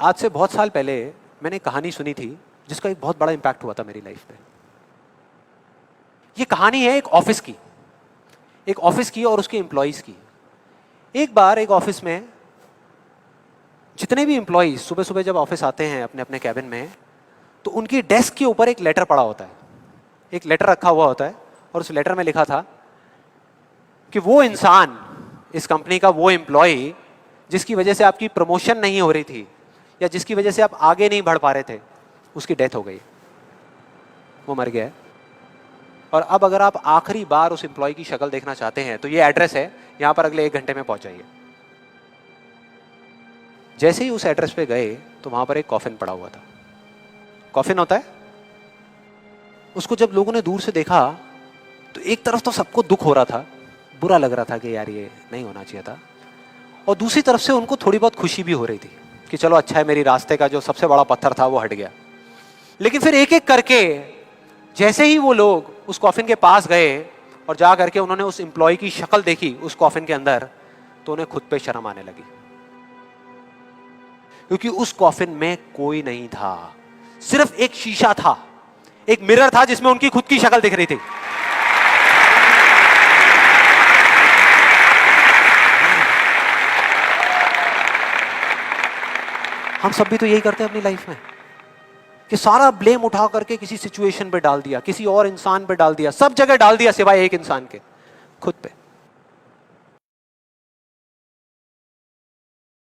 आज से बहुत साल पहले मैंने एक कहानी सुनी थी जिसका एक बहुत बड़ा इंपैक्ट हुआ था मेरी लाइफ पे। ये कहानी है एक ऑफिस की और उसके एम्प्लॉइज की। एक बार एक ऑफिस में जितने भी एम्प्लॉइज सुबह सुबह जब ऑफिस आते हैं अपने अपने कैबिन में, तो उनकी डेस्क के ऊपर एक लेटर पड़ा होता है, एक लेटर रखा हुआ होता है और उस लेटर में लिखा था कि वो इंसान, इस कंपनी का वो एम्प्लॉय जिसकी वजह से आपकी प्रमोशन नहीं हो रही थी या जिसकी वजह से आप आगे नहीं बढ़ पा रहे थे, उसकी डेथ हो गई, वो मर गया है। और अब अगर आप आखिरी बार उस एम्प्लॉय की शक्ल देखना चाहते हैं तो ये एड्रेस है, यहां पर अगले 1 घंटे में पहुंच जाइए। जैसे ही उस एड्रेस पे गए तो वहां पर एक कॉफिन पड़ा हुआ था। कॉफिन होता है, उसको जब लोगों ने दूर से देखा तो एक तरफ तो सबको दुख हो रहा था, बुरा लग रहा था कि यार ये नहीं होना चाहिए था, और दूसरी तरफ से उनको थोड़ी बहुत खुशी भी हो रही थी कि चलो अच्छा है, मेरी रास्ते का जो सबसे बड़ा पत्थर था वो हट गया। लेकिन फिर एक एक करके जैसे ही वो लोग उस कॉफिन के पास गए और जा करके उन्होंने उस एम्प्लॉय की शक्ल देखी उस कॉफिन के अंदर, तो उन्हें खुद पे शर्म आने लगी, क्योंकि उस कॉफिन में कोई नहीं था, सिर्फ एक शीशा था, एक मिरर था जिसमें उनकी खुद की शक्ल दिख रही थी। हम सब भी तो यही करते हैं अपनी लाइफ में कि सारा ब्लेम उठा करके किसी सिचुएशन पे डाल दिया, किसी और इंसान पे डाल दिया, सब जगह डाल दिया सिवाय एक इंसान के, खुद पे।